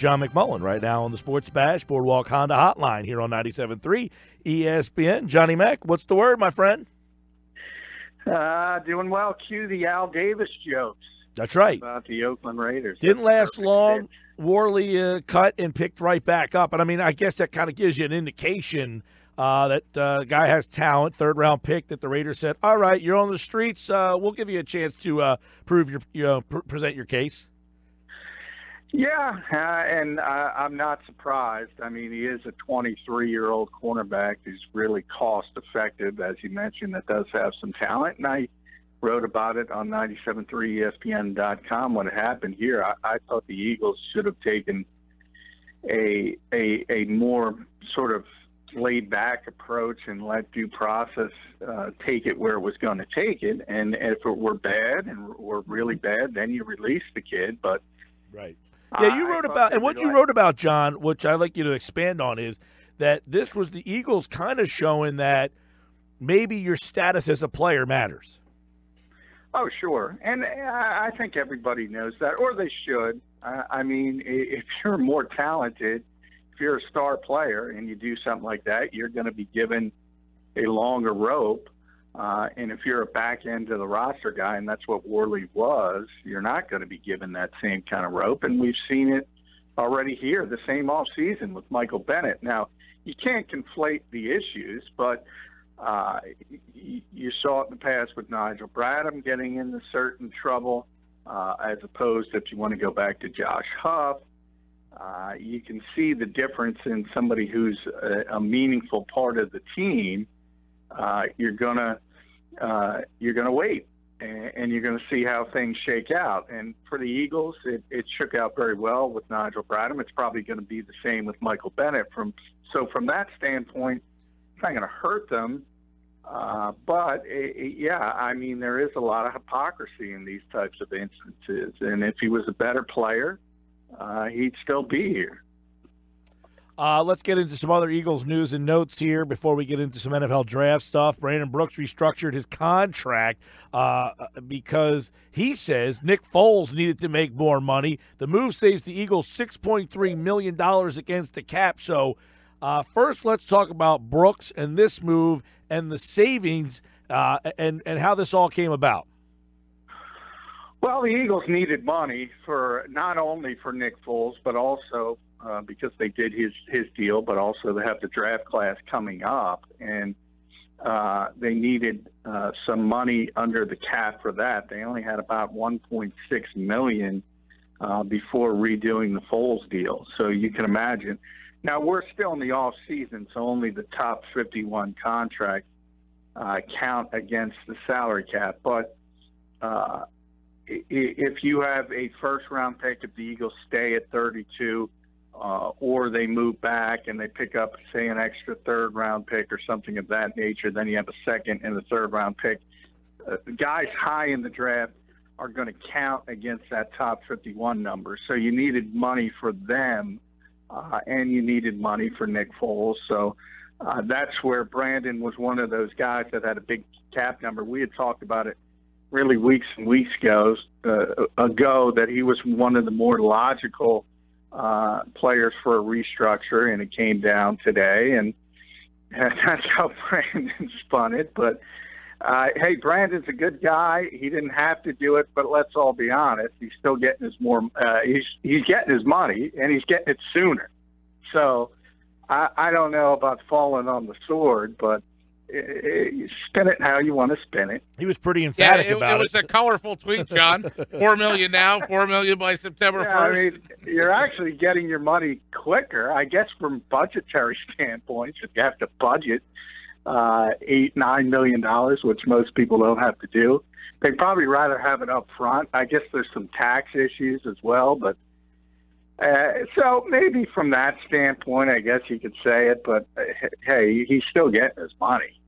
John McMullen right now on the Sports Bash Boardwalk Honda Hotline here on 97.3 ESPN. Johnny Mac, what's the word, my friend? Doing well. Cue the Al Davis jokes. That's right. About the Oakland Raiders. Didn't last long. Worley cut and picked right back up. And, I mean, I guess that kind of gives you an indication that guy has talent, third-round pick, that the Raiders said, all right, you're on the streets. We'll give you a chance to present your case. Yeah, and I'm not surprised. I mean, he is a 23-year-old cornerback who's really cost-effective, as you mentioned, that does have some talent. And I wrote about it on 97.3ESPN.com. What happened here, I thought the Eagles should have taken a more sort of laid-back approach and let due process take it where it was going to take it. And if it were bad and were really bad, then you release the kid. But right. Yeah, you wrote about, and what you wrote about, John, which I'd like you to expand on, is that this was the Eagles kind of showing that maybe your status as a player matters. Oh, sure. And I think everybody knows that, or they should. I mean, if you're more talented, if you're a star player and you do something like that, you're going to be given a longer rope. And if you're a back end of the roster guy, and that's what Worley was, you're not going to be given that same kind of rope. And we've seen it already here, the same offseason with Michael Bennett. Now, you can't conflate the issues, but you saw it in the past with Nigel Bradham getting into certain trouble, as opposed to, if you want to go back to Josh Huff. You can see the difference in somebody who's a meaningful part of the team. You're gonna wait, and you're gonna see how things shake out. And for the Eagles, it shook out very well with Nigel Bradham. It's probably going to be the same with Michael Bennett. From that standpoint, it's not going to hurt them. But yeah, I mean, there is a lot of hypocrisy in these types of instances. And if he was a better player, he'd still be here. Let's get into some other Eagles news and notes here before we get into some NFL draft stuff. Brandon Brooks restructured his contract because he says Nick Foles needed to make more money. The move saves the Eagles $6.3 million against the cap. So first, let's talk about Brooks and this move and the savings and how this all came about. Well, the Eagles needed money for not only for Nick Foles, but also because they did his deal, but also they have the draft class coming up, and they needed some money under the cap for that. They only had about $1.6 million before redoing the Foles deal. So you can imagine. Now, we're still in the off season, so only the top 51 contracts count against the salary cap. But if you have a first-round pick, if the Eagles stay at 32, or they move back and they pick up, say, an extra third-round pick or something of that nature, then you have a second and a third-round pick. The guys high in the draft are going to count against that top 51 number. So you needed money for them, and you needed money for Nick Foles. So that's where Brandon was one of those guys that had a big cap number. We had talked about it really weeks and weeks ago that he was one of the more logical players for a restructure, and it came down today, and that's how Brandon spun it. But hey, Brandon's a good guy. He didn't have to do it, but let's all be honest, he's still getting he's getting his money, and he's getting it sooner. So I don't know about falling on the sword, but spin it how you want to spin it. He was pretty emphatic about it. It was a colorful tweet, John. $4 million now, $4 million by September 1st. I mean, you're actually getting your money quicker, I guess, from budgetary standpoints. If you have to budget $8-9 million, which most people don't have to do, they'd probably rather have it up front. I guess there's some tax issues as well, but so maybe from that standpoint, I guess you could say it. But hey, he's still getting his money.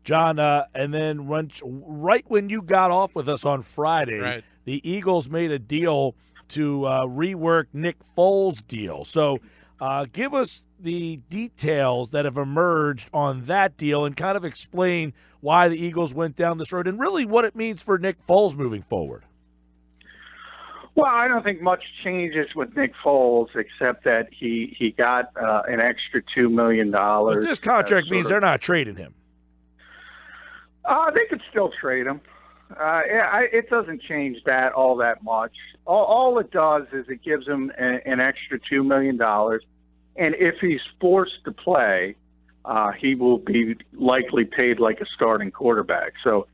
John, and then right when you got off with us on Friday, right, the Eagles made a deal to rework Nick Foles' deal. So give us the details that have emerged on that deal and kind of explain why the Eagles went down this road and really what it means for Nick Foles moving forward. Well, I don't think much changes with Nick Foles except that he got an extra $2 million. But this contract means they're not trading him. They could still trade him. It doesn't change that all that much. All it does is it gives him an extra $2 million. And if he's forced to play, he will be likely paid like a starting quarterback. So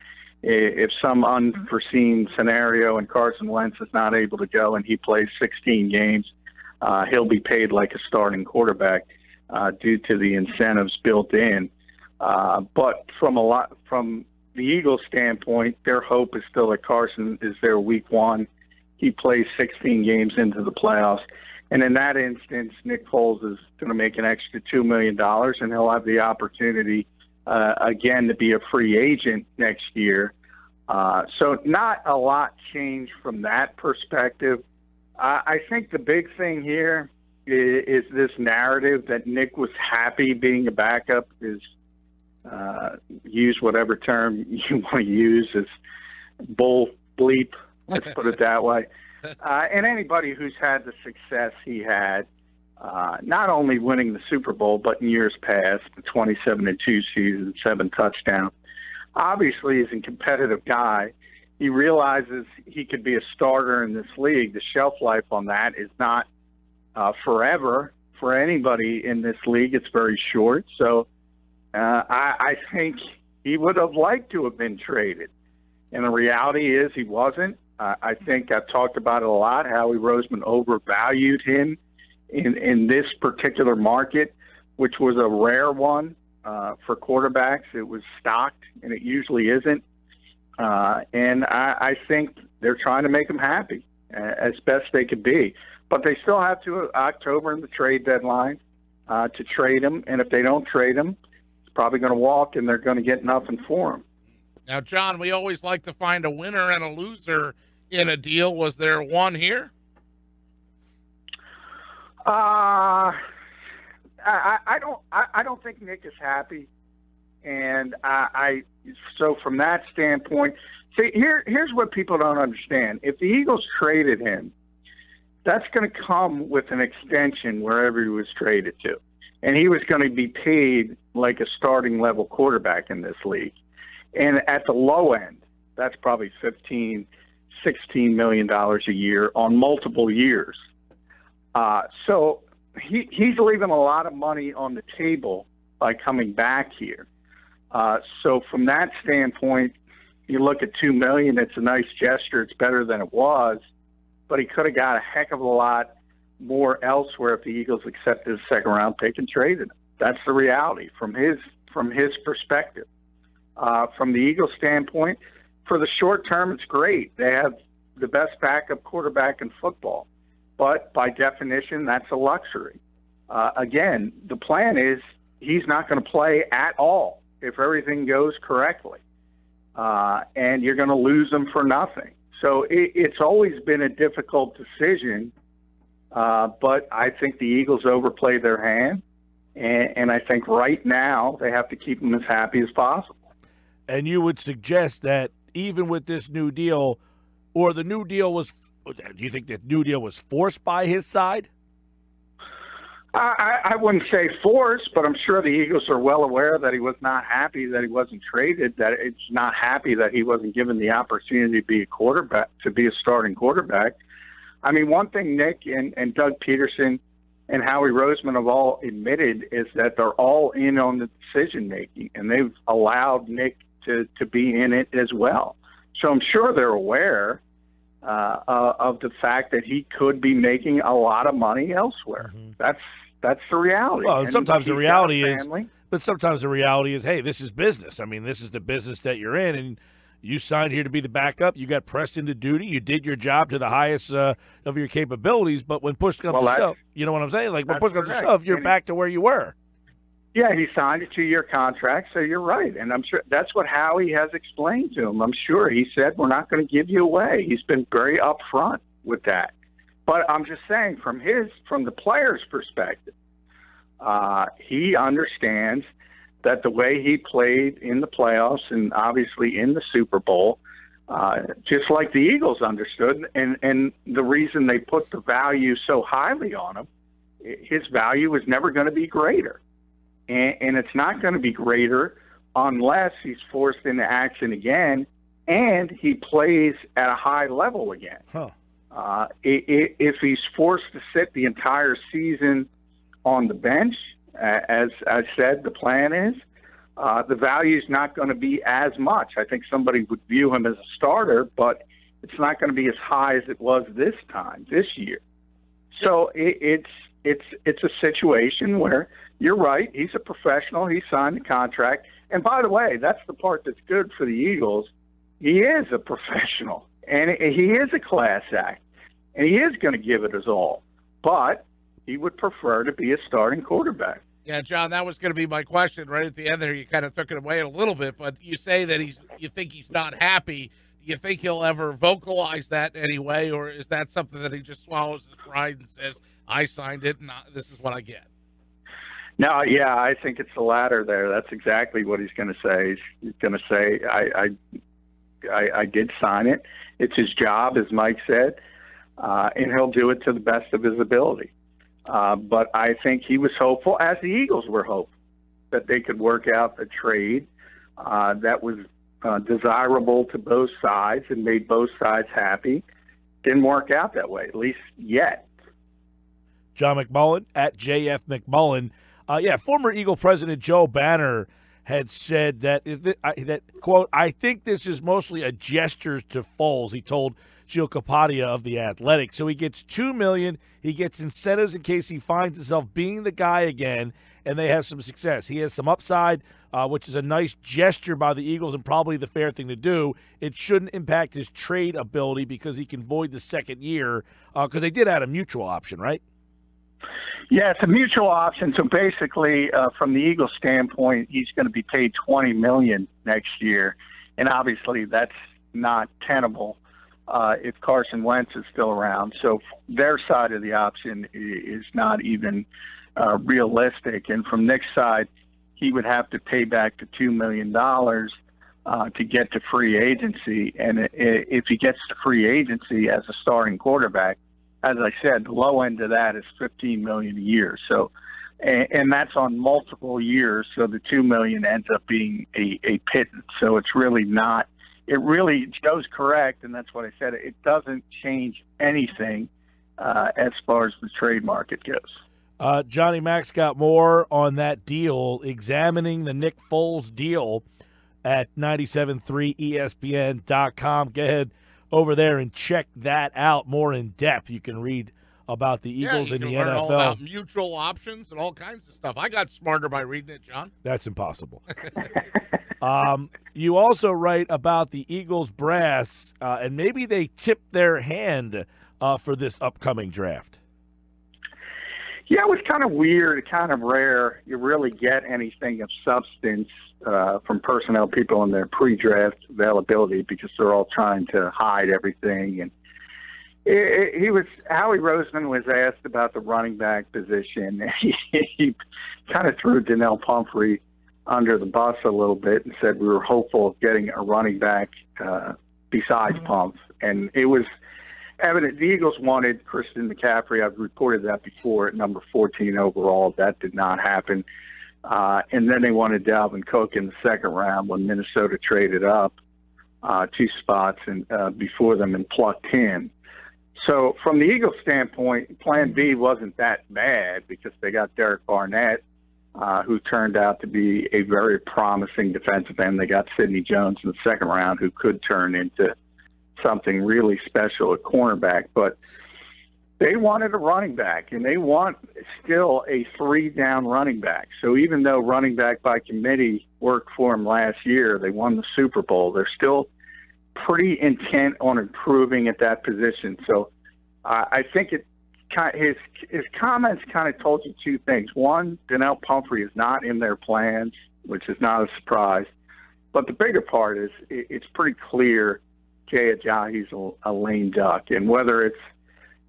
if some unforeseen scenario and Carson Wentz is not able to go and he plays 16 games, he'll be paid like a starting quarterback due to the incentives built in. But from the Eagles' standpoint, their hope is still that Carson is there week one. He plays 16 games into the playoffs. And in that instance, Nick Foles is going to make an extra $2 million, and he'll have the opportunity, again, to be a free agent next year. So not a lot changed from that perspective. I think the big thing here is this narrative that Nick was happy being a backup is use whatever term you want to use, is bull bleep, let's put it that way. And anybody who's had the success he had, not only winning the Super Bowl, but in years past, the 27-2 season, 7 touchdowns, obviously is a competitive guy. He realizes he could be a starter in this league. The shelf life on that is not forever for anybody in this league. It's very short. So I think he would have liked to have been traded. And the reality is he wasn't. I think I've talked about it a lot, Howie Roseman overvalued him in this particular market, which was a rare one for quarterbacks. It was stocked, and it usually isn't. And I think they're trying to make him happy as best they could be. But they still have to October in the trade deadline to trade him. And if they don't trade him, he's probably going to walk, and they're going to get nothing for him. Now, John, we always like to find a winner and a loser in a deal. Was there one here? I don't think Nick is happy, and so from that standpoint, see, here's what people don't understand. If the Eagles traded him, that's going to come with an extension wherever he was traded to, and he was going to be paid like a starting level quarterback in this league. And at the low end, that's probably $15, $16 million a year on multiple years. So he's leaving a lot of money on the table by coming back here. So from that standpoint, you look at $2 million, it's a nice gesture. It's better than it was, but he could have got a heck of a lot more elsewhere if the Eagles accepted a second-round pick and traded him. That's the reality from his perspective. From the Eagles' standpoint, for the short term, it's great. They have the best backup quarterback in football. But by definition, that's a luxury. Again, the plan is he's not going to play at all if everything goes correctly. And you're going to lose him for nothing. So it's always been a difficult decision. But I think the Eagles overplayed their hand. And I think right now they have to keep him as happy as possible. And you would suggest that even with this new deal, or the new deal was, do you think the new deal was forced by his side? I wouldn't say forced, but I'm sure the Eagles are well aware that he was not happy that he wasn't traded, that it's not happy that he wasn't given the opportunity to be a quarterback, to be a starting quarterback. I mean, one thing Nick and Doug Peterson and Howie Roseman have all admitted is that they're all in on the decision-making, and they've allowed Nick to be in it as well. So I'm sure they're aware of the fact that he could be making a lot of money elsewhere. Mm-hmm. That's the reality. Well, and sometimes the reality is, hey, this is business. I mean, this is the business that you're in, and you signed here to be the backup. You got pressed into duty. You did your job to the highest of your capabilities. But when push comes to shove, you know what I'm saying? Like when push comes to shove, you're back to where you were. Yeah, he signed a 2-year contract, so you're right. And I'm sure that's what Howie has explained to him. I'm sure he said, we're not going to give you away. He's been very upfront with that. But I'm just saying from the player's perspective, he understands that the way he played in the playoffs and obviously in the Super Bowl, just like the Eagles understood. And the reason they put the value so highly on him, his value was never going to be greater. And it's not going to be greater unless he's forced into action again and he plays at a high level again. Huh. If he's forced to sit the entire season on the bench, as I said, the plan is, the value is not going to be as much. I think somebody would view him as a starter, but it's not going to be as high as it was this year. So it's a situation where you're right. He's a professional. He signed the contract. And by the way, that's the part that's good for the Eagles. He is a professional, and he is a class act, and he is going to give it his all. But he would prefer to be a starting quarterback. Yeah, John, that was going to be my question right at the end there. You kind of took it away a little bit, but you say that you think he's not happy. Do you think he'll ever vocalize that anyway, or is that something that he just swallows his pride and says, I signed it and this is what I get? No, yeah, I think it's the latter there. That's exactly what he's going to say. He's going to say, I did sign it. It's his job, as Mike said, and he'll do it to the best of his ability. But I think he was hopeful, as the Eagles were hopeful, that they could work out a trade that was desirable to both sides and made both sides happy. Didn't work out that way, at least yet. John McMullen at JF McMullen. Former Eagle president Joe Banner had said that, quote, I think this is mostly a gesture to Foles. He told Gio Capadia of The Athletic. So he gets $2 million. He gets incentives in case he finds himself being the guy again, and they have some success. He has some upside, which is a nice gesture by the Eagles and probably the fair thing to do. It shouldn't impact his trade ability because he can void the second year because they did add a mutual option, right? Yeah, it's a mutual option. So basically, from the Eagles' standpoint, he's going to be paid $20 million next year, and obviously that's not tenable if Carson Wentz is still around. So their side of the option is not even realistic. And from Nick's side, he would have to pay back the $2 million to get to free agency. And if he gets to free agency as a starting quarterback, as I said, the low end of that is $15 million a year. So, and that's on multiple years. So the $2 million ends up being a pittance. So it's really not. It really, Joe's correct, and that's what I said. It doesn't change anything as far as the trade market goes. Johnny Mac's got more on that deal, examining the Nick Foles deal at 973ESPN.com. Go ahead over there and check that out more in depth. You can read about the Eagles and the learn NFL. All about mutual options and all kinds of stuff. I got smarter by reading it, John. That's impossible. You also write about the Eagles brass, and maybe they tipped their hand for this upcoming draft. Yeah, it was kind of weird, kind of rare. You really get anything of substance from personnel people in their pre-draft availability because they're all trying to hide everything. And Howie Roseman was asked about the running back position. He kind of threw Donnell Pumphrey under the bus a little bit and said we were hopeful of getting a running back besides Pump. And it was evident the Eagles wanted Christian McCaffrey. I've reported that before at number 14 overall. That did not happen. And then they wanted Dalvin Cook in the second round when Minnesota traded up 2 spots and before them and plucked him. So from the Eagles' standpoint, Plan B wasn't that bad because they got Derek Barnett, who turned out to be a very promising defensive end. They got Sidney Jones in the second round, who could turn into something really special at cornerback. But they wanted a running back, and they want still a 3-down running back. So even though running back by committee worked for them last year, they won the Super Bowl, they're still pretty intent on improving at that position. So I think his comments kind of told you 2 things. One, Donnell Pumphrey is not in their plans, which is not a surprise. But the bigger part is it's pretty clear Jay Ajayi's a lame duck. And whether it's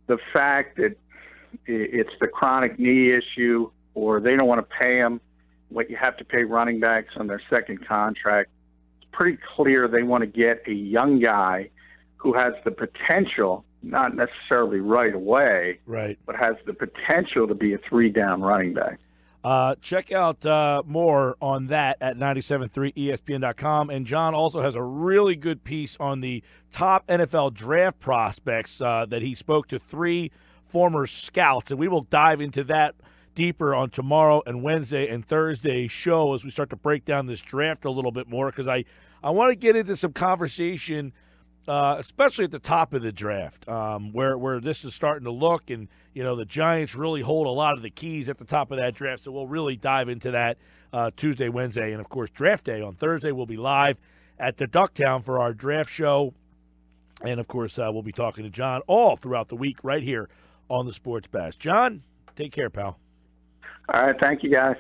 the fact that it's the chronic knee issue or they don't want to pay him what you have to pay running backs on their second contract, it's pretty clear they want to get a young guy who has the potential, not necessarily right away, right, but has the potential to be a 3-down running back. Check out more on that at 973ESPN.com. And John also has a really good piece on the top NFL draft prospects that he spoke to 3 former scouts. And we will dive into that deeper on tomorrow and Wednesday and Thursday show as we start to break down this draft a little bit more, because I want to get into some conversation, especially at the top of the draft, where this is starting to look, and the Giants really hold a lot of the keys at the top of that draft. So we'll really dive into that Tuesday, Wednesday, and of course draft day on Thursday. We'll be live at the Ducktown for our draft show, and of course we'll be talking to John all throughout the week right here on the Sports Bash. John, take care, pal. All right, thank you, guys.